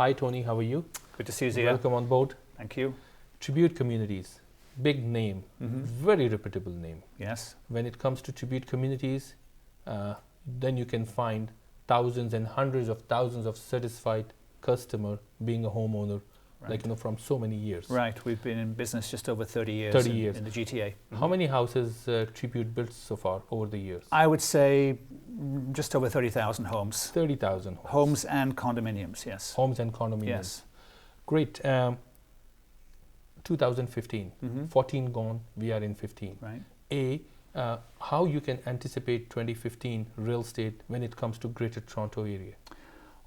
Hi Tony, how are you? Good to see you, Zia. Welcome on board. Thank you. Tribute communities, big name, very reputable name. Yes. When it comes to tribute communities, then you can find thousands and hundreds of thousands of satisfied customer being a homeowner, Right. like from so many years. Right. We've been in business just over 30 years. 30 years. In the GTA. How many houses Tribute built so far over the years? I would say just over 30,000 homes. 30,000 Homes and condominiums, yes. Homes and condominiums. Yes. Great. 2015, 14 gone, we are in 15. Right. How you can anticipate 2015 real estate when it comes to Greater Toronto area?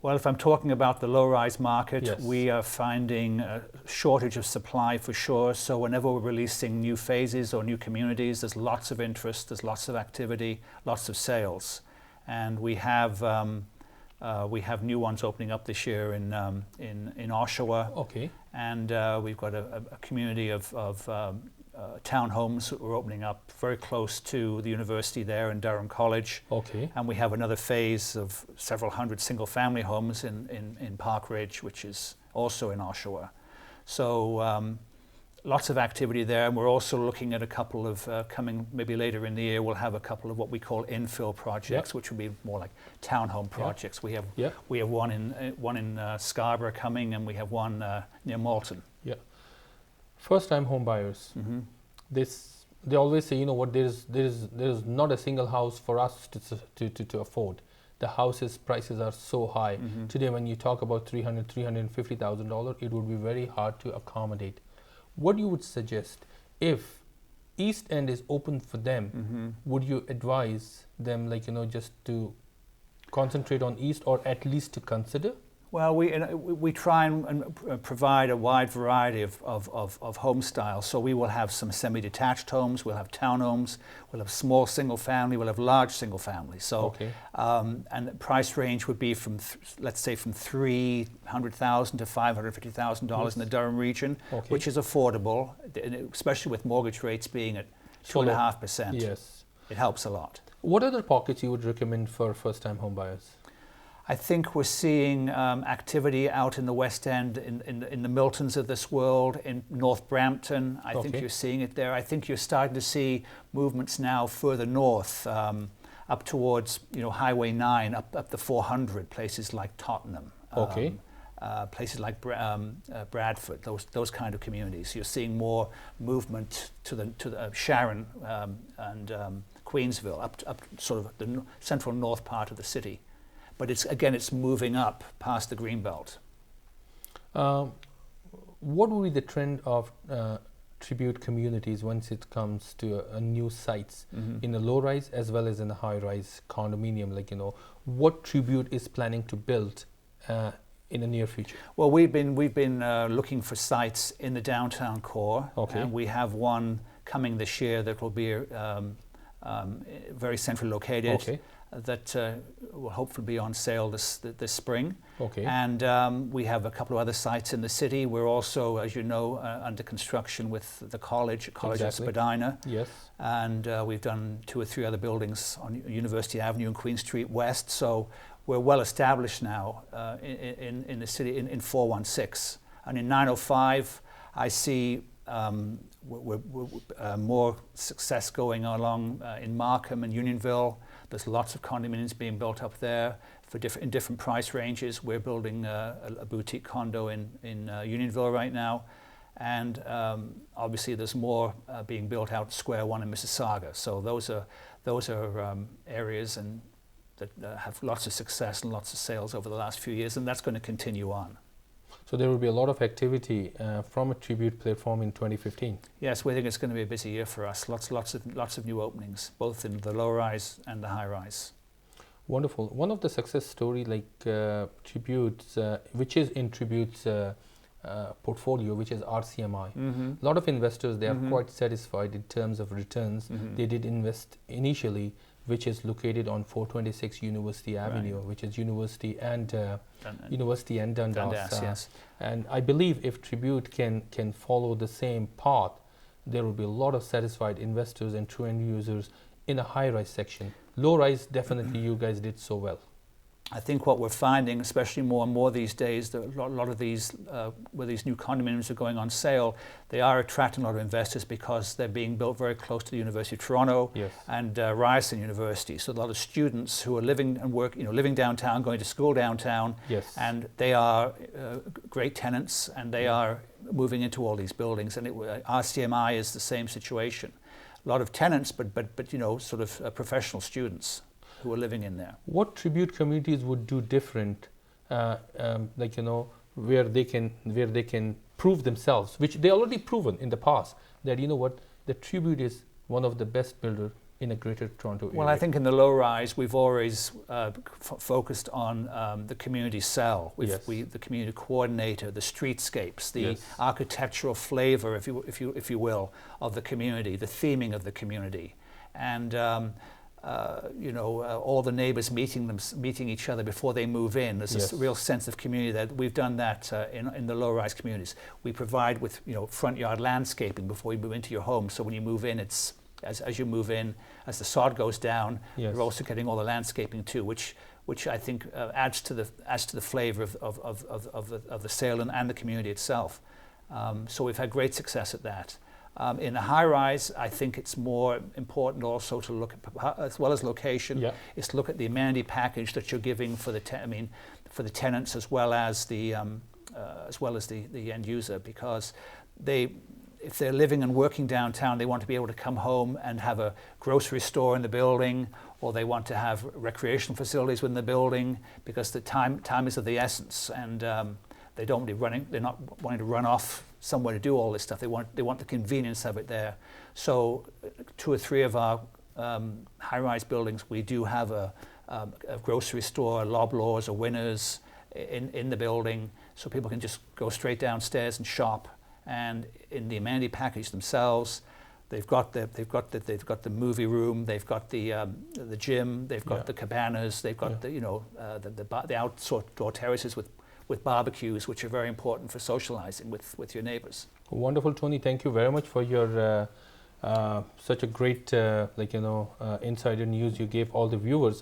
Well, if I'm talking about the low-rise market, Yes. we are finding a shortage of supply for sure. So whenever we're releasing new phases or new communities, there's lots of interest, there's lots of activity, lots of sales. And we have new ones opening up this year in Oshawa. Okay. And we've got a community of townhomes that we're opening up very close to the university there in Durham College. Okay. And we have another phase of several hundred single-family homes in Park Ridge, which is also in Oshawa. So lots of activity there. And we're also looking at a couple of, coming maybe later in the year, we'll have a couple of what we call infill projects, which will be more like townhome projects. We have one in Scarborough coming, and we have one near Malton. Yeah. First-time home buyers. They always say, you know what, there is not a single house for us to afford. The houses prices are so high. Today, when you talk about $350,000, it would be very hard to accommodate. What you would suggest if East End is open for them? Would you advise them, like, just to concentrate on East, or at least to consider? Well, we try and provide a wide variety of home styles. So we will have some semi-detached homes, we'll have townhomes, we'll have small single family, we'll have large single family. So, okay. And the price range would be from, let's say, from $300,000 to $550,000 in the Durham region, okay. which is affordable, especially with mortgage rates being at 2.5%. Yes. It helps a lot. What other pockets you would recommend for first-time home buyers? I think we're seeing activity out in the West End, in the Miltons of this world, in North Brampton. I think you're seeing it there. I think you're starting to see movements now further north, up towards Highway 9, up the 400, places like Tottenham. Okay. Places like Bradford, those kind of communities. You're seeing more movement to the Sharon and Queensville, up sort of the central north part of the city. But it's moving up past the Greenbelt. What will be the trend of tribute communities once it comes to new sites in the low-rise as well as in the high-rise condominium? Like, what tribute is planning to build in the near future? Well, we've been looking for sites in the downtown core. Okay. And we have one coming this year that will be very centrally located. Okay. That will hopefully be on sale this spring. Okay. And we have a couple of other sites in the city. We're also, as you know, under construction with the college of Spadina. Yes. And we've done 2 or 3 other buildings on University Avenue and Queen Street West. So we're well established now in the city in 416. And in 905, I see more success going along in Markham and Unionville. There's lots of condominiums being built up there in different price ranges. We're building a boutique condo in Unionville right now. And obviously there's more being built out Square One in Mississauga. So those are areas that have lots of success and lots of sales over the last few years, and that's going to continue on. So there will be a lot of activity from a Tribute platform in 2015. Yes, we think it's going to be a busy year for us. Lots of new openings, both in the low rise and the high rise. Wonderful. One of the success story Tributes, which is in Tribute's portfolio, which is RCMI. Mm-hmm. A lot of investors, they are Mm-hmm. quite satisfied in terms of returns. Mm-hmm. They did invest initially, which is located on 426 University Avenue, Right. which is University and Dundas. Dundas, yes. And I believe if Tribute can follow the same path, there will be a lot of satisfied investors and true end users in a high-rise section. Low-rise, definitely you guys did so well. I think what we're finding, especially more and more these days, that a lot of these, where these new condominiums are going on sale, they are attracting a lot of investors because they're being built very close to the University of Toronto. Yes. And Ryerson University. So a lot of students who are living and living downtown, going to school downtown, Yes. and they are great tenants, and they are moving into all these buildings. And RCMI is the same situation. A lot of tenants, but sort of professional students who are living in there. What Tribute communities would do different, where they can prove themselves, which they already proven in the past, that the Tribute is one of the best builder in a Greater Toronto area? Well, I think in the low rise, we've always focused on the community cell, Yes. the community coordinator, the streetscapes, the Yes. architectural flavor, if you will, of the community, the theming of the community, and all the neighbors meeting each other before they move in. There's Yes. a real sense of community that we've done that in the low-rise communities. We provide with front yard landscaping before you move into your home. So when you move in, it's as you move in, as the sod goes down, Yes. you're also getting all the landscaping too, which I think adds to the flavor of the sale and the community itself. So we've had great success at that. In the high-rise, I think it's more important also to look at, as well as location, Yeah. is to look at the amenity package that you're giving for the tenants as well as the end user, because if they're living and working downtown, they want to be able to come home and have a grocery store in the building, or they want to have recreational facilities within the building, because the time is of the essence, and they're not wanting to run off somewhere to do all this stuff. They want the convenience of it there. So 2 or 3 of our high-rise buildings, we do have a grocery store, a Loblaws or Winners in the building, so people can just go straight downstairs and shop. And in the amenity package themselves, they've got the movie room, they've got the gym, they've got the cabanas, they've got the outdoor terraces with barbecues, which are very important for socializing with your neighbors. Wonderful, Tony. Thank you very much for your such a great insider news you gave all the viewers.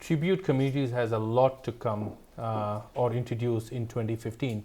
Tribute Communities has a lot to come or introduce in 2015,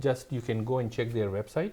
Just you can go and check their website.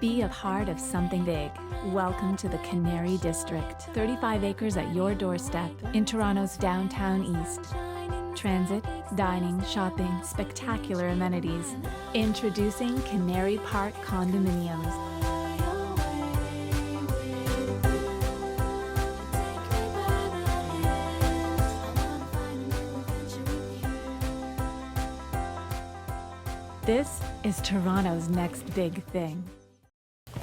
Be a part of something big. Welcome to the Canary District. 35 acres at your doorstep in Toronto's downtown east. Transit, dining, shopping, spectacular amenities. Introducing Canary Park Condominiums. This is Toronto's next big thing.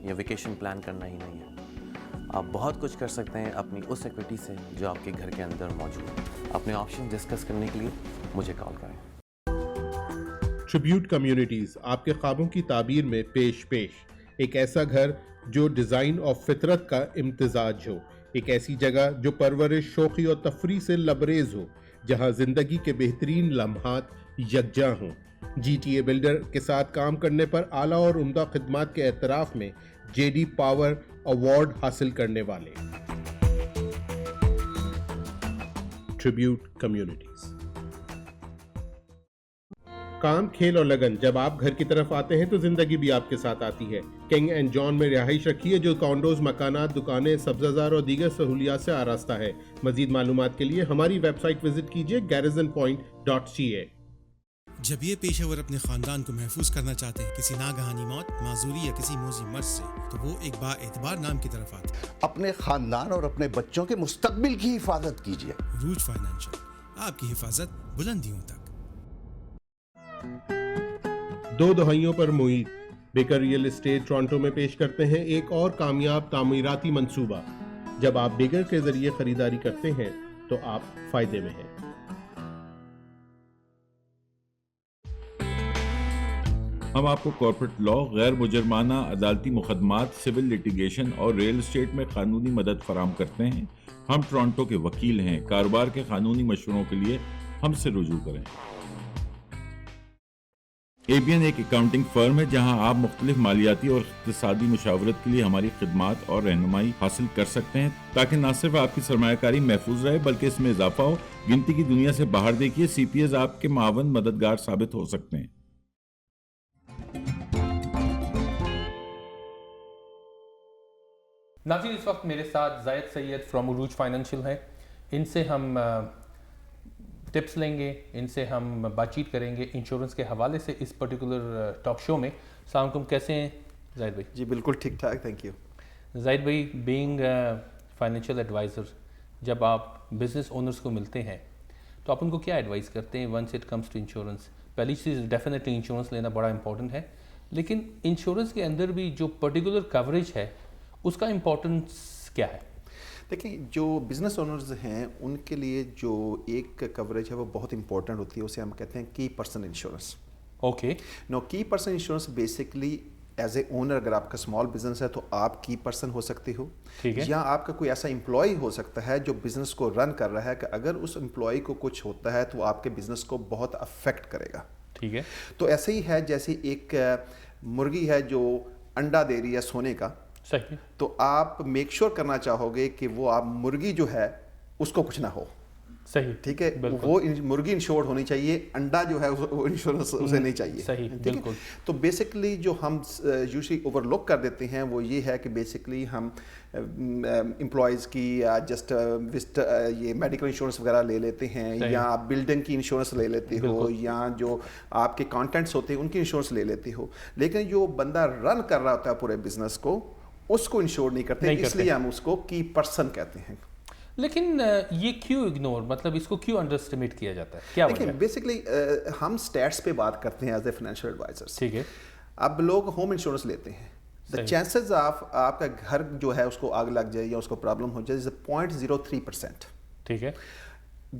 یا vacation plan کرنا ہی نہیں ہے. آپ بہت کچھ کر سکتے ہیں اپنی اس ایکویٹی سے جو آپ کے گھر کے اندر موجود ہے. اپنے آپشن ڈسکس کرنے کے لیے مجھے کال کریں. ٹریبیوٹ کمیونٹیز آپ کے خوابوں کی تعبیر میں پیش ایک ایسا گھر جو ڈیزائن اور فطرت کا امتزاج ہو, ایک ایسی جگہ جو پرورش, شوخی اور تفریح سے لبریز ہو, جہاں زندگی کے بہترین لمحات یکجاں ہوں. جی ٹی اے بلڈر کے ساتھ کام کرنے پر اعلیٰ اور عمدہ خدمات کے اعتراف میں جے ڈی پاور ایوارڈ حاصل کرنے والے. Tribute communities. کام, کھیل اور لگن جب آپ گھر کی طرف آتے ہیں تو زندگی بھی آپ کے ساتھ آتی ہے. کنگ اینڈ جان میں رہائش رکھی ہے جو کانڈوز, مکانات, دکانیں, سبزہ زار اور دیگر سہولیات سے آراستہ ہے. مزید معلومات کے لیے ہماری ویب سائٹ وزٹ کیجیے garrisonpoint.ca. جب یہ پیشہ ور اپنے خاندان کو محفوظ کرنا چاہتے ہیں کسی ناگہانی موت, معذوری یا کسی موذی مرض سے, تو وہ ایک با اعتبار نام کی طرف آتے ہیں. اپنے خاندان اور اپنے بچوں کے مستقبل کی حفاظت کیجیے. روج فائنینشل, آپ کی حفاظت بلندیوں تک. 2 دہائیوں پر Moeed Baker real estate Toronto میں پیش کرتے ہیں ایک اور کامیاب تعمیراتی منصوبہ. جب آپ بیکر کے ذریعے خریداری کرتے ہیں تو آپ فائدے میں ہیں. ہم آپ کو کارپوریٹ لاء, غیر مجرمانہ عدالتی مقدمات, سول لیٹیگیشن اور ریل اسٹیٹ میں قانونی مدد فراہم کرتے ہیں. ہم ٹورانٹو کے وکیل ہیں. کاروبار کے قانونی مشوروں کے لیے ہم سے رجوع کریں. ABN ایک اکاؤنٹنگ فرم ہے جہاں آپ مختلف مالیاتی اور اقتصادی مشاورت کے لیے ہماری خدمات اور رہنمائی حاصل کر سکتے ہیں تاکہ نہ صرف آپ کی سرمایہ کاری محفوظ رہے بلکہ اس میں اضافہ ہو. گنتی کی دنیا سے باہر دیکھیے, CPAs آپ کے معاون مددگار ثابت ہو سکتے ہیں. ناظرین, اس وقت میرے ساتھ زائد سید فرام عروج فائنینشیل ہیں. ان سے ہم ٹپس لیں گے, ان سے ہم بات چیت کریں گے انشورنس کے حوالے سے اس پرٹیکولر ٹاک شو میں. السلام علیکم, کیسے ہیں زائد بھائی؟ جی بالکل ٹھیک ٹھاک, تھینک یو. زائد بھائی, بینگ فائنینشیل ایڈوائزر, جب آپ بزنس اونرز کو ملتے ہیں تو آپ ان کو کیا ایڈوائز کرتے ہیں once it comes to insurance? پہلی چیز ڈیفینیٹلی انشورنس لینا بڑا امپورٹنٹ ہے, لیکن انشورنس کے اندر بھی جو پرٹیکولر کوریج ہے اس کا امپورٹنس کیا ہے؟ دیکھیں, جو بزنس اونرز ہیں ان کے لیے جو ایک کوریج ہے وہ بہت امپورٹنٹ ہوتی ہے, اسے ہم کہتے ہیں کی پرسن انشورنس. اوکے. نو کی person insurance basically as a owner, اگر آپ کا اسمال بزنس ہے تو آپ کی پرسن ہو سکتے ہو, یا آپ کا کوئی ایسا امپلائی ہو سکتا ہے جو بزنس کو رن کر رہا ہے کہ اگر اس امپلائی کو کچھ ہوتا ہے تو آپ کے بزنس کو بہت افیکٹ کرے گا. ٹھیک ہے. تو ایسے ہی ہے جیسے ایک مرغی ہے جو انڈا دے رہی ہے سونے کا, صحیح, تو آپ میک شور کرنا چاہو گے کہ وہ آپ مرغی جو ہے اس کو کچھ نہ ہو. صحیح, ٹھیک ہے, وہ مرغی انشورڈ ہونی چاہیے, انڈا جو ہے وہ انشورنس اسے نہیں چاہیے. صحیح, بالکل. تو بیسکلی جو ہم یوزلی اوور لک کر دیتے ہیں وہ یہ ہے کہ بیسکلی ہم امپلائیز کی جسٹ یہ میڈیکل انشورنس وغیرہ لے لیتے ہیں, یا آپ بلڈنگ کی انشورنس لے لیتے ہو, یا جو آپ کے کانٹینٹس ہوتے ہیں ان کی انشورنس لے لیتے ہو, لیکن جو بندہ رن کر رہا ہوتا ہے پورے بزنس کو اس کو انشور نہیں کرتے, اس لیے ہم اس کو کی پرسن کہتے ہیں. لیکن یہ کیوں اگنور, مطلب اس کو کیوں انڈر اسٹیمیٹ کیا جاتا ہے, کیا وجہ ہے؟ بیسکلی ہم اسٹیٹس پہ بات کرتے ہیں ایز اے فائنینشیل ایڈوائزرس. ٹھیک ہے. اب لوگ ہوم انشورنس لیتے ہیں, دا چانسز آف آپ کا گھر جو ہے اس کو آگ لگ جائے یا اس کو پرابلم ہو جائے 0.03%. ٹھیک ہے.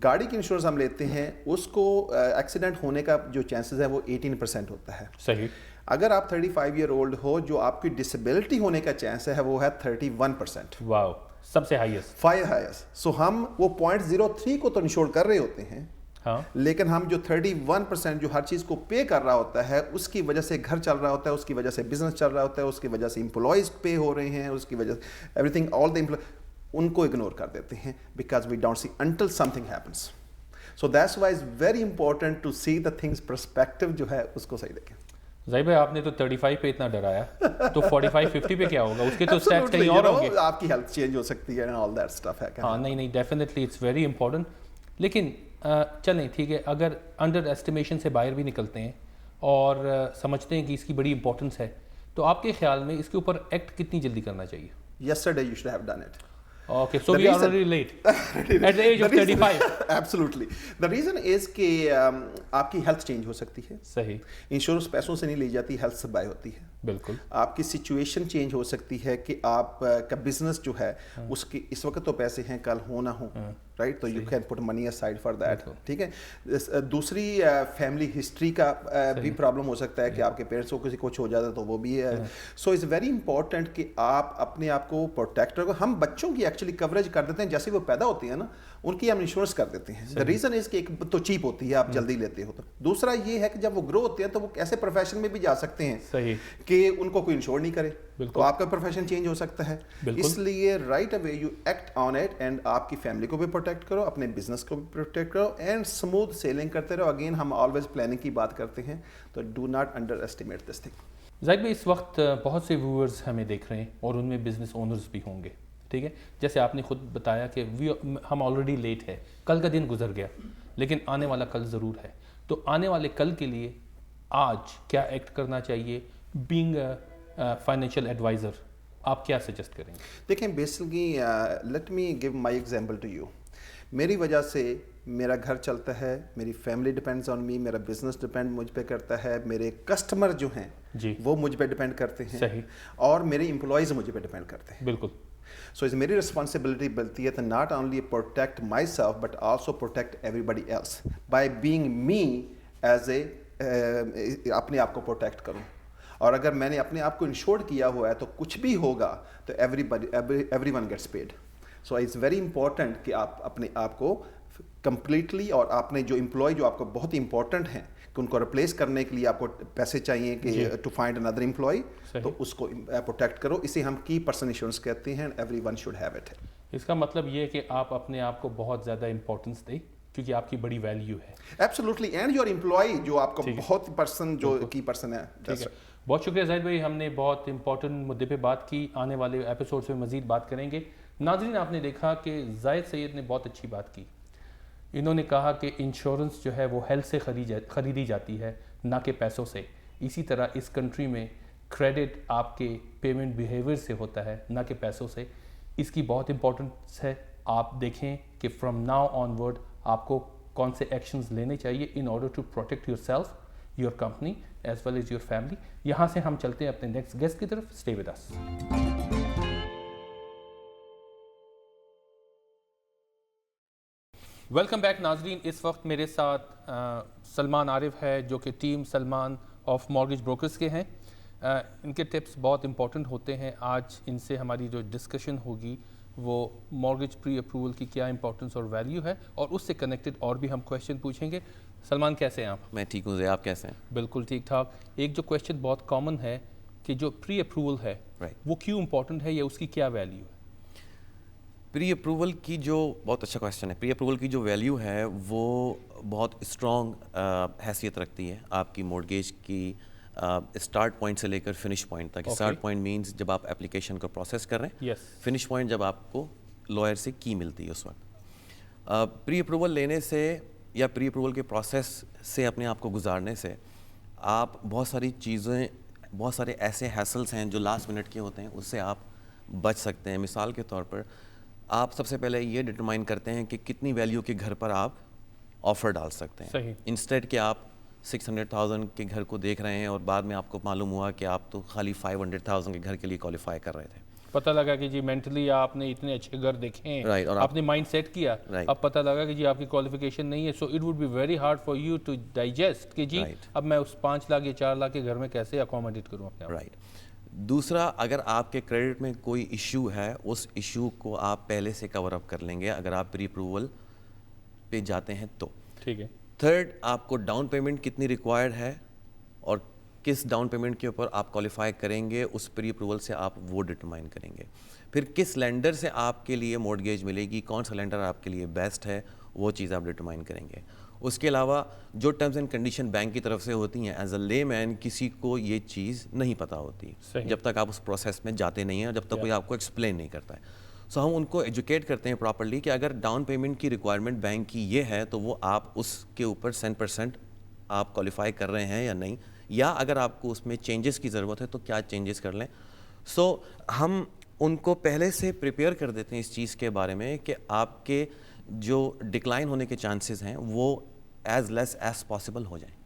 گاڑی کی انشورنس ہم لیتے ہیں, اس کو ایکسیڈنٹ ہونے کا جو چانسز ہے وہ 18% ہوتا ہے. صحیح. اگر آپ 35 ایئر اولڈ ہو, جو آپ کی ڈسیبلٹی ہونے کا چانس ہے وہ ہے 31%. واو, سب سے ہائیسٹ. سو ہم وہ 0.03 کو تو انشور کر رہے ہوتے ہیں, لیکن ہم جو 31% جو ہر چیز کو پے کر رہا ہوتا ہے اس کی وجہ سے گھر چل رہا ہوتا ہے, اس کی وجہ سے بزنس چل رہا ہوتا ہے, اس کی وجہ سے امپلائیز پے ہو رہے ہیں, اس کی وجہ سے ایوری تھنگ, آل دا ان کو اگنور کر دیتے ہیں because we don't see until something happens. So that's why is very important to see the things perspective جو ہے اس کو صحیح دیکھیں. زاہد بھائی, آپ نے تو 35 پہ اتنا ڈرایا, تو 45-50 پہ کیا ہوگا؟ اس کے تو سٹیٹس کہیں اور ہوں گے. آپ کی ہیلتھ چینج ہو سکتی ہے, آل دیٹ اسٹف ہے. ہاں, نہیں, ڈیفینیٹلی اٹس ویری امپورٹنٹ. لیکن چلیں ٹھیک ہے, اگر انڈر ایسٹیمیشن سے باہر بھی نکلتے ہیں اور سمجھتے ہیں کہ اس کی بڑی امپورٹنس ہے, تو آپ کے خیال میں اس کے اوپر ایکٹ کتنی جلدی کرنا چاہیے؟ Yesterday you should have done it. Okay, so we are already late at the age of 35. Absolutely. The reason is کہ آپ کی ہیلتھ چینج ہو سکتی ہے. صحیح. انشورنس پیسوں سے نہیں لی جاتی, ہیلتھ سے بائی ہوتی ہے. بالکل آپ کی سچویشن چینج ہو سکتی ہے کہ آپ کا بزنس جو ہے اس کے اس وقت تو پیسے ہیں کل ہو نہ ہو رائٹ, تو you can put money aside for that. ٹھیک ہے. دوسری فیملی ہسٹری کا بھی پرابلم ہو سکتا ہے کہ آپ کے پیرنٹس کو کسی کچھ ہو جاتا ہے تو وہ بھی ہے. سو اٹس ویری امپورٹنٹ کہ آپ اپنے آپ کو پروٹیکٹ رکھو. ہم بچوں کی ایکچولی کوریج کر دیتے ہیں, جیسے وہ پیدا ہوتی ہیں نا ان کی ہم انشورنس کر دیتے ہیں. دا ریزن از کہ ایک تو چیپ ہوتی ہے, آپ جلدی لیتے ہو. تو دوسرا یہ ہے کہ جب وہ گرو ہوتے ہیں تو وہ ایسے پروفیشن میں بھی جا سکتے ہیں کہ ان کو کوئی انشور نہیں کرے, تو آپ کا پروفیشن چینج ہو سکتا ہے. اس لیے right away you act on it and آپ کی فیملی کو بھی پروٹیکٹ کرو, اپنے بزنس کو بھی پروٹیکٹ کرو اینڈ اسموتھ سیلنگ کرتے رہو. اگین ہم آلویز پلاننگ کی بات کرتے ہیں, تو do not underestimate this thing. Zahid بھائی, اس وقت بہت سے ویورز ہمیں دیکھ رہے ہیں اور ان میں بزنس اونرز بھی ہوں گے. ٹھیک ہے, جیسے آپ نے خود بتایا کہ ہم آلریڈی لیٹ ہے, کل کا دن گزر گیا لیکن آنے والا کل ضرور ہے. تو آنے والے کل کے لیے آج کیا ایکٹ کرنا چاہیے؟ بینگ فائنینشیل ایڈوائزر آپ کیا سجیسٹ کریں گے؟ دیکھیں, basically let me give my example to you. میری وجہ سے میرا گھر چلتا ہے, میری فیملی ڈپینڈز آن می, میرا بزنس ڈپینڈ مجھ پہ کرتا ہے, میرے کسٹمر جو ہیں وہ مجھ پہ ڈپینڈ کرتے ہیں, اور میرے امپلائیز مجھ پہ ڈپینڈ کرتے ہیں. بالکل. سو اس میری رسپانسبلٹی بنتی ہے to not only protect myself but also protect everybody else by being me as a, اپنے آپ کو پروٹیکٹ کروں. اور اگر میں نے اپنے آپ کو انشورڈ کیا ہوا ہے تو کچھ بھی ہوگا تو everyone gets paid. So it's very important کہ آپ اپنے آپ کو کمپلیٹلی, اور آپ نے جو امپلائی جو آپ کو بہت امپورٹنٹ ہیں کہ ان کو ریپلیس کرنے کے لیے آپ کو پیسے چاہیے کہ ٹو فائنڈ اندر امپلائی, تو اس کو پروٹیکٹ کرو. اسے ہم کی پرسن انشورنس کہتے ہیں, everyone should have it. اس کا مطلب یہ ہے کہ آپ اپنے آپ کو بہت زیادہ امپورٹنس دیں کیونکہ آپ کی بڑی ویلیو ہے. ایبسولوٹلی. اینڈ یور امپلائی جو آپ کو بہت پرسن جو کی پرسن ہے. بہت شکریہ زاہد بھائی, ہم نے بہت امپورٹنٹ مدعے پہ بات کی. آنے والے ایپیسوڈس میں مزید بات کریں گے. ناظرین, آپ نے دیکھا کہ زاہد سید نے بہت اچھی بات کی. انہوں نے کہا کہ انشورنس جو ہے وہ ہیلتھ سے خریدی جاتی ہے, نہ کہ پیسوں سے. اسی طرح اس کنٹری میں کریڈٹ آپ کے پیمنٹ بیہیویئر سے ہوتا ہے, نہ کہ پیسوں سے. اس کی بہت امپورٹنس ہے. آپ دیکھیں کہ فرام ناؤ آن ورڈ آپ کو کون سے ایکشنز لینے چاہیے in order to protect yourself, your company as well as your family. یہاں سے ہم چلتے ہیں اپنے نیکسٹ گیسٹ کی طرف. Stay with us. Welcome back ناظرین. اس وقت میرے ساتھ سلمان عارف ہے جو کہ team Salman of mortgage brokers کے ہیں. ان کے ٹپس بہت امپورٹنٹ ہوتے ہیں. آج ان سے ہماری جو ڈسکشن ہوگی وہ مارگیج پری اپروول کی کیا امپورٹنس اور ویلیو ہے, اور اس سے کنیکٹڈ اور بھی ہم کویشچن پوچھیں گے. سلمان, کیسے ہیں آپ؟ میں ٹھیک ہوں. آپ کیسے ہیں؟ بالکل ٹھیک ٹھاک. ایک جو کویشچن بہت کامن ہے کہ جو پری اپروول ہے وہ کیوں امپورٹنٹ ہے یا اس کی کیا ویلیو ہے؟ پری اپروول کی جو بہت اچھا کویشچن ہے. پری اپروول کی جو ویلیو ہے وہ بہت اسٹرانگ حیثیت رکھتی ہے آپ کی مورگیج کی اسٹارٹ پوائنٹ سے لے کر فنش پوائنٹ تک. اسٹارٹ پوائنٹ مینس جب آپ اپلیکیشن کو پروسیس کر رہے ہیں, فنش پوائنٹ جب آپ کو لائر سے کی ملتی ہے اس وقت. پری اپروول لینے سے یا پری اپروول کے پروسیس سے اپنے آپ کو گزارنے سے آپ بہت ساری چیزیں, بہت سارے ایسے ہیسلس ہیں جو لاسٹ منٹ کے ہوتے ہیں, اس سے آپ بچ سکتے ہیں. مثال کے طور پر آپ سب سے پہلے یہ ڈٹرمائن کرتے ہیں کہ کتنی ویلیو کے گھر پر آپ آفر ڈال سکتے ہیں. انسٹیڈ کہ آپ 600,000 کے گھر کو دیکھ رہے ہیں اور بعد میں آپ کو معلوم ہوا کہ آپ تو خالی 500,000 کے گھر کے لیے کوالیفائی کر رہے تھے. پتہ لگا کہ جی مینٹلی آپ نے اتنے اچھے گھر دیکھے ہیں, آپ نے مائنڈ سیٹ کیا, اب پتہ لگا کہ جی آپ کی کوالیفیکیشن نہیں ہے. So it would be very hard for you to digest کہ جی اب میں اس 5 لاکھ یا 4 لاکھ کے گھر میں کیسے اکوموڈیٹ کروں اپنے آپ. دوسرا, اگر آپ کے کریڈٹ میں کوئی ایشو ہے, اس ایشو کو آپ پہلے سے کور اپ کر لیں گے اگر آپ پری اپروول پہ جاتے ہیں تو. ٹھیک ہے. تھرڈ, آپ کو ڈاؤن پیمنٹ کتنی ریکوائرڈ ہے اور کس ڈاؤن پیمنٹ کے اوپر آپ کوالیفائی کریں گے, اس پری اپروول سے آپ وہ ڈٹرمائن کریں گے. پھر کس لینڈر سے آپ کے لیے مورگیج ملے گی, کون سا لینڈر آپ کے لیے بیسٹ ہے, وہ چیز آپ ڈٹرمائن کریں گے. اس کے علاوہ جو ٹرمز اینڈ کنڈیشن بینک کی طرف سے ہوتی ہیں, ایز اے لے مین کسی کو یہ چیز نہیں پتہ ہوتی جب تک آپ اس پروسیس میں جاتے نہیں ہیں اور جب تک کوئی آپ کو ایکسپلین نہیں کرتا ہے. سو ہم ان کو ایجوکیٹ کرتے ہیں پراپرلی کہ اگر ڈاؤن پیمنٹ کی ریکوائرمنٹ بینک کی یہ ہے تو وہ آپ اس کے اوپر 100% آپ کوالیفائی کر رہے ہیں یا نہیں, یا اگر آپ کو اس میں چینجز کی ضرورت ہے تو کیا چینجز کر لیں. سو ہم ان کو پہلے سے پریپیئر کر دیتے ہیں اس چیز کے بارے میں کہ آپ کے جو ڈکلائن ہونے کے چانسز ہیں وہ ایز لیس ایز پاسبل ہو جائیں.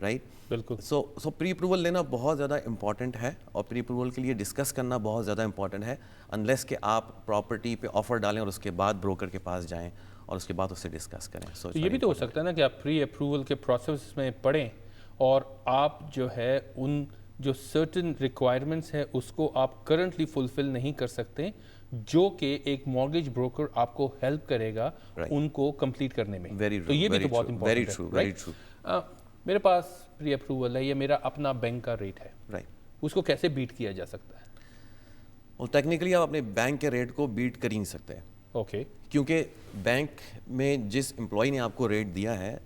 رائٹ. بالکل. سو پری اپروول لینا بہت زیادہ امپورٹنٹ ہے, اور پری اپروول کے لیے ڈسکس کرنا بہت زیادہ امپورٹنٹ ہے, انلیس کہ آپ پراپرٹی پہ آفر ڈالیں اور اس کے بعد بروکر کے پاس جائیں اور اس کے بعد اس سے ڈسکس کریں. تو یہ بھی تو ہو سکتا ہے نا کہ آپ پری اپروول کے پروسیس میں پڑھیں اور آپ جو ہے ان جو سرٹن ریکوائرمنٹس ہے اس کو آپ کرنٹلی فلفل نہیں کر سکتے, جو کہ ایک مارگیج بروکر آپ کو ہیلپ کرے گا ان کو کمپلیٹ کرنے میں. تو یہ بھی تو بہت امپورٹنٹ ہے. میرے پاس پری اپروول ہے, یہ میرا اپنا بینک کا ریٹ ہے, اس کو کیسے بیٹ کیا جا سکتا ہے؟ اور ٹیکنیکلی آپ اپنے بینک کے ریٹ کو بیٹ کر ہی نہیں سکتے. اوکے. کیونکہ بینک میں جس امپلائی نے آپ کو ریٹ دیا ہے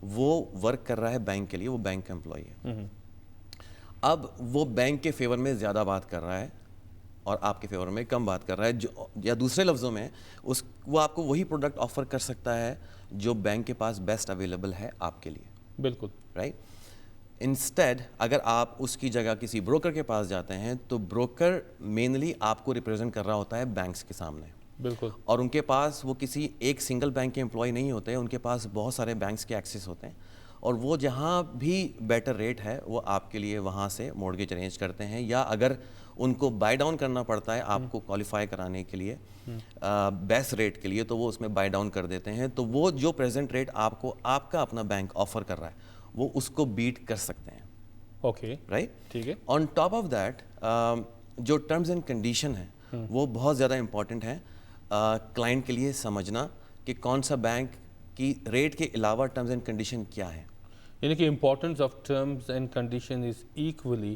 وہ ورک کر رہا ہے بینک کے لیے, وہ بینک کا امپلائی ہے. اب وہ بینک کے فیور میں زیادہ بات کر رہا ہے اور آپ کے فیور میں کم بات کر رہا ہے, یا دوسرے لفظوں میں وہ آپ کو وہی پروڈکٹ آفر کر سکتا ہے جو بینک کے پاس بیسٹ اویلیبل ہے آپ کے لیے. بالکل. رائٹ. انسٹیڈ اگر آپ اس کی جگہ کسی بروکر کے پاس جاتے ہیں تو بروکر مینلی آپ کو ریپرزینٹ کر رہا ہوتا ہے بینکس کے سامنے. بالکل. اور ان کے پاس وہ کسی ایک سنگل بینک کے امپلائی نہیں ہوتے, ان کے پاس بہت سارے بینکس کے ایکسیس ہوتے ہیں, اور وہ جہاں بھی بیٹر ریٹ ہے وہ آپ کے لیے وہاں سے مورگیج ارینج کرتے ہیں, یا اگر ان کو بائی ڈاؤن کرنا پڑتا ہے آپ کو کوالیفائی کرانے کے لیے بیسٹ ریٹ کے لیے, تو وہ اس میں بائی ڈاؤن کر دیتے ہیں. تو وہ جو پریزنٹ ریٹ آپ کو آپ کا اپنا بینک آفر کر رہا ہے وہ اس کو بیٹ کر سکتے ہیں. اوکے. رائٹ. ٹھیک ہے. آن ٹاپ آف دیٹ جو ٹرمز اینڈ کنڈیشن ہیں وہ بہت زیادہ امپورٹنٹ ہیں کلائنٹ کے لیے سمجھنا کہ کون سا بینک کی ریٹ کے علاوہ ٹرمز اینڈ کنڈیشن کیا ہے. یعنی کہ importance of terms and condition is equally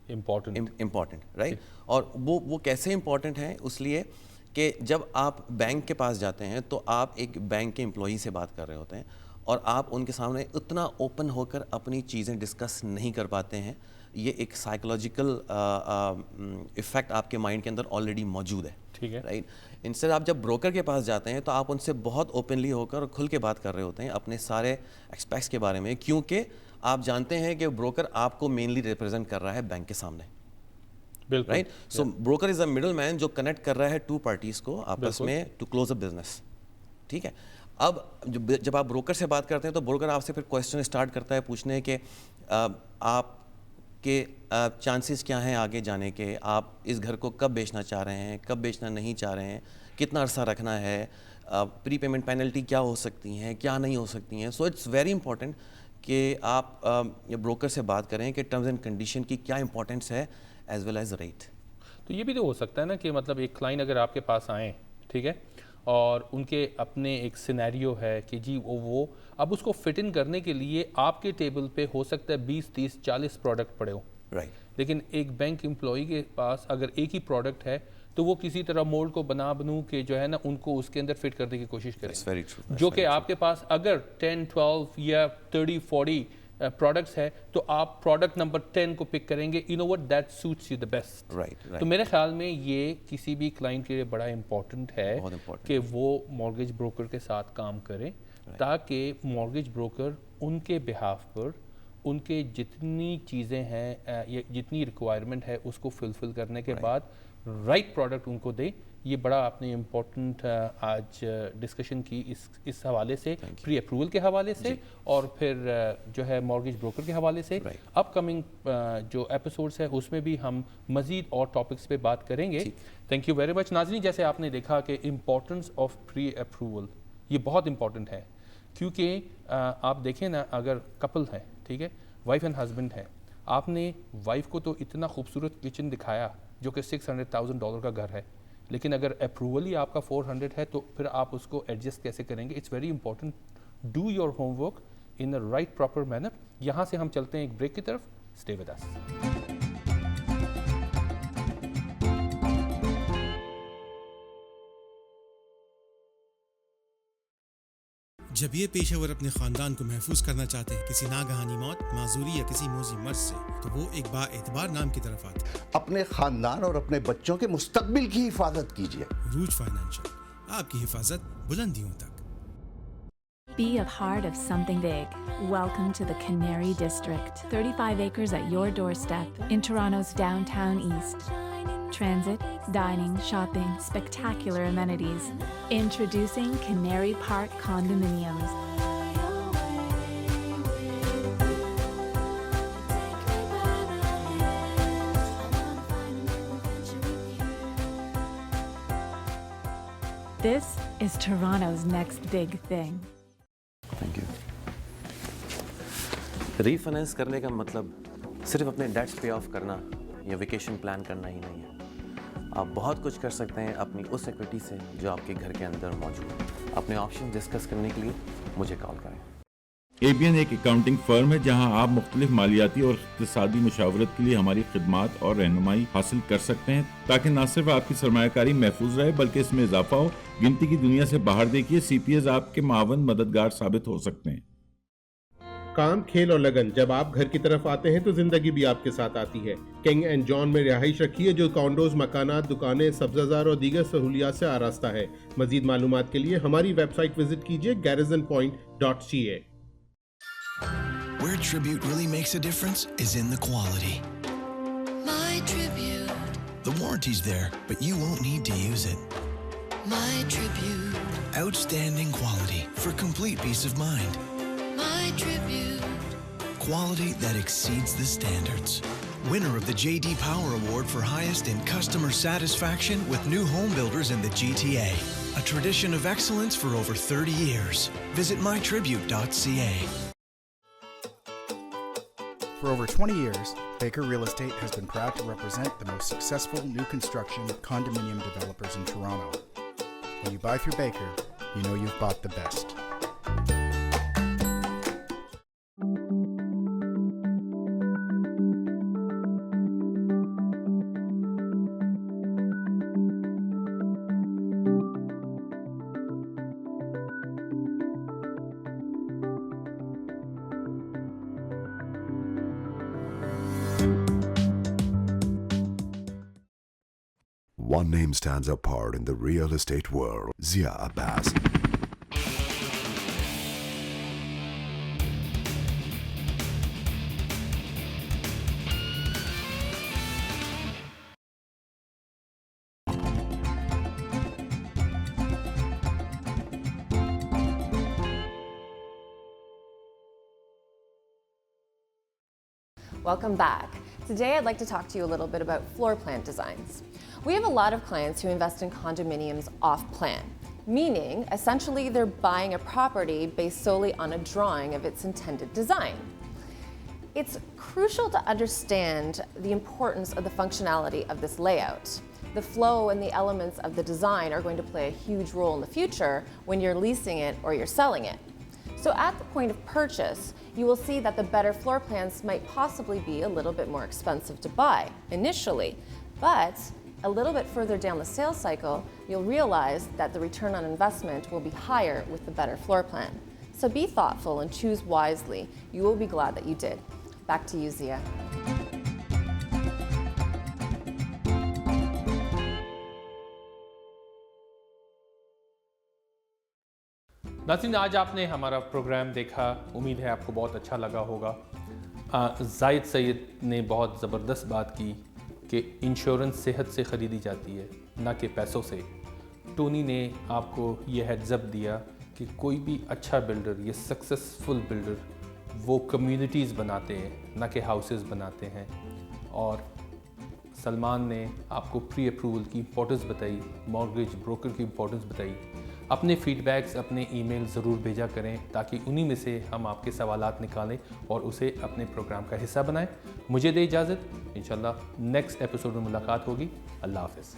important. Right. اور وہ کیسے امپورٹنٹ ہیں؟ اس لیے کہ جب آپ بینک کے پاس جاتے ہیں تو آپ ایک بینک کے امپلائی سے بات کر رہے ہوتے ہیں, اور آپ ان کے سامنے اتنا اوپن ہو کر اپنی چیزیں ڈسکس نہیں کر پاتے ہیں. یہ ایک سائیکولوجیکل ایفیکٹ آپ کے مائنڈ کے اندر آلریڈی موجود ہے. ٹھیک ہے. رائٹ. انسٹیڈ آپ جب بروکر کے پاس جاتے ہیں تو آپ ان سے بہت اوپنلی ہو کر کھل کے بات کر رہے ہوتے ہیں اپنے سارے ایکسپیکٹس کے بارے میں, کیونکہ آپ جانتے ہیں کہ بروکر آپ کو مینلی ریپرزینٹ کر رہا ہے بینک کے سامنے. بالکل. رائٹ. سو بروکر از اے مڈل مین جو کنیکٹ کر رہا ہے ٹو پارٹیز کو آپس میں ٹو کلوز اے بزنس. ٹھیک ہے. اب جب آپ بروکر سے بات کرتے ہیں تو بروکر آپ سے پھر کویشچن اسٹارٹ کرتا ہے پوچھنے کہ آپ کے چانسز کیا ہیں آگے جانے کے, آپ اس گھر کو کب بیچنا چاہ رہے ہیں, کب بیچنا نہیں چاہ رہے ہیں, کتنا عرصہ رکھنا ہے, پری پیمنٹ پینلٹی کیا ہو سکتی ہیں, کیا نہیں ہو سکتی ہیں. سو اٹس ویری امپورٹنٹ کہ آپ بروکر سے بات کریں کہ ٹرمز اینڈ کنڈیشن کی کیا امپورٹنس ہے ایز ویل ایز ریٹ. تو یہ بھی تو ہو سکتا ہے نا کہ مطلب ایک کلائنٹ اگر آپ کے پاس آئیں, ٹھیک ہے, اور ان کے اپنے ایک سینیریو ہے کہ جی وہ اب اس کو فٹ ان کرنے کے لیے آپ کے ٹیبل پہ ہو سکتا ہے 20, 30, 40 پروڈکٹ پڑے ہوں. رائٹ. لیکن ایک بینک امپلائی کے پاس اگر ایک ہی پروڈکٹ ہے تو وہ کسی طرح مولڈ کو بنو کے جو ہے نا ان کو اس کے اندر فٹ کرنے کی کوشش کرے, جو کہ آپ کے پاس اگر 10, 12 یا 30, 40 پروڈکٹس ہے تو آپ پروڈکٹ نمبر 10 کو پک کریں گے. You know what that suits you the best. تو میرے خیال میں یہ کسی بھی کلائنٹ کے لیے بڑا امپورٹنٹ ہے کہ وہ مارگیج بروکر کے ساتھ کام کرے, تاکہ مارگیج بروکر ان کے بہاف پر ان کے جتنی چیزیں ہیں جتنی ریکوائرمنٹ ہے اس کو فلفل کرنے کے بعد رائٹ پروڈکٹ ان کو دے. یہ بڑا آپ نے امپورٹنٹ آج ڈسکشن کی اس حوالے سے, پری اپروول کے حوالے سے اور پھر جو ہے مارگیج بروکر کے حوالے سے. اپ کمنگ جو ایپیسوڈس ہے اس میں بھی ہم مزید اور ٹاپکس پہ بات کریں گے. Thank you very much. ناظرین, جیسے آپ نے دیکھا کہ امپورٹنس آف پری اپروول یہ بہت امپورٹنٹ ہے, کیونکہ آپ دیکھیں نا اگر کپل ہے, ٹھیک ہے, وائف اینڈ ہسبینڈ ہے, آپ نے وائف کو تو اتنا خوبصورت کچن دکھایا جو کہ $600,000 کا گھر ہے, لیکن اگر اپروول ہی آپ کا 400 ہے تو پھر آپ اس کو ایڈجسٹ کیسے کریں گے؟ It's very important. Do your homework in a right proper manner. یہاں سے ہم چلتے ہیں ایک بریک کی طرف. Stay with us. جب یہ پیشہ ور اپنے خاندان کو محفوظ کرنا چاہتے ہیں کسی ناگہانی موت, معذوری یا کسی موذی مرض سے, تو وہ ایک با اعتبار نام کی طرف آتے ہیں. اپنے خاندان اور اپنے بچوں کے مستقبل کی حفاظت کیجیے. روج فائنینشل, آپ کی حفاظت بلندیوں تک. Be a part of something big. Welcome to the Canary District. 35 acres at your doorstep in Toronto's downtown east. Transit, dining, shopping, spectacular amenities. Introducing Canary Park Condominiums. This is Toronto's next big thing. Thank you. Refinance کرنے کا مطلب صرف اپنے dates pay off کرنا یا vacation plan کرنا ہی نہیں ہے. آپ بہت کچھ کر سکتے ہیں اپنی اس ایکویٹی سے جو آپ کے گھر کے اندر موجود ہے. اپنے آپشن ڈسکس کرنے کے لیے مجھے کال کریں. ABN ایک اکاؤنٹنگ فرم ہے جہاں آپ مختلف مالیاتی اور اقتصادی مشاورت کے لیے ہماری خدمات اور رہنمائی حاصل کر سکتے ہیں تاکہ نہ صرف آپ کی سرمایہ کاری محفوظ رہے بلکہ اس میں اضافہ ہو. گنتی کی دنیا سے باہر دیکھیے, CPAs آپ کے معاون مددگار ثابت ہو سکتے ہیں. کام, کھیل اور لگن, جب آپ گھر کی طرف آتے ہیں تو زندگی بھی آپ کے ساتھ آتی ہے. کنگ اینڈ جان میں رہائش رکھی ہے جو کانڈوز, مکانات, دکانیں, سبزہ زار اور دیگر سہولیات سے آراستہ ہے. مزید معلومات کے لیے ہماری ویب سائٹ وزٹ کیجیے garrisonpoint.ca. Where Tribute really makes a difference is in the quality. My Tribute. The warranty's there, but you won't need to use it. My Tribute. Outstanding quality for complete peace of mind. My Tribute. Quality that exceeds the standards. Winner of the J.D. Power Award for highest in customer satisfaction with new home builders in the GTA. A tradition of excellence for over 30 years. Visit mytribute.ca. For over 20 years, Baker Real Estate has been proud to represent the most successful new construction condominium developers in Toronto. When you buy through Baker, you know you've bought the best. One name stands apart in the real estate world, Zia Abbas. Welcome back. Today I'd like to talk to you a little bit about floor plan designs. We have a lot of clients who invest in condominiums off-plan, meaning essentially they're buying a property based solely on a drawing of its intended design. It's crucial to understand the importance of the functionality of this layout. The flow and the elements of the design are going to play a huge role in the future when you're leasing it or you're selling it. So at the point of purchase, you will see that the better floor plans might possibly be a little bit more expensive to buy initially, but a little bit further down the sales cycle, you'll realize that the return on investment will be higher with the better floor plan. So be thoughtful and choose wisely. You will be glad that you did. Back to you, Zia. ناظرین, آج آپ نے ہمارا programme دیکھا, امید ہے آپ کو بہت اچھا لگا ہوگا. زاہد سید نے بہت زبردست بات کی کہ انشورنس صحت سے خریدی جاتی ہے نہ کہ پیسوں سے. ٹونی نے آپ کو یہ ہیڈز اپ دیا کہ کوئی بھی اچھا بلڈر یا سکسیسفل بلڈر وہ کمیونٹیز بناتے ہیں نہ کہ ہاؤسز بناتے ہیں. اور سلمان نے آپ کو پری اپروول کی امپورٹنس بتائی, مارگیج بروکر کی امپورٹنس بتائی. اپنے فیڈ بیکس اپنے ای میل ضرور بھیجا کریں تاکہ انہی میں سے ہم آپ کے سوالات نکالیں اور اسے اپنے پروگرام کا حصہ بنائیں. مجھے دے اجازت, انشاءاللہ نیکسٹ ایپیسوڈ میں ملاقات ہوگی. اللہ حافظ.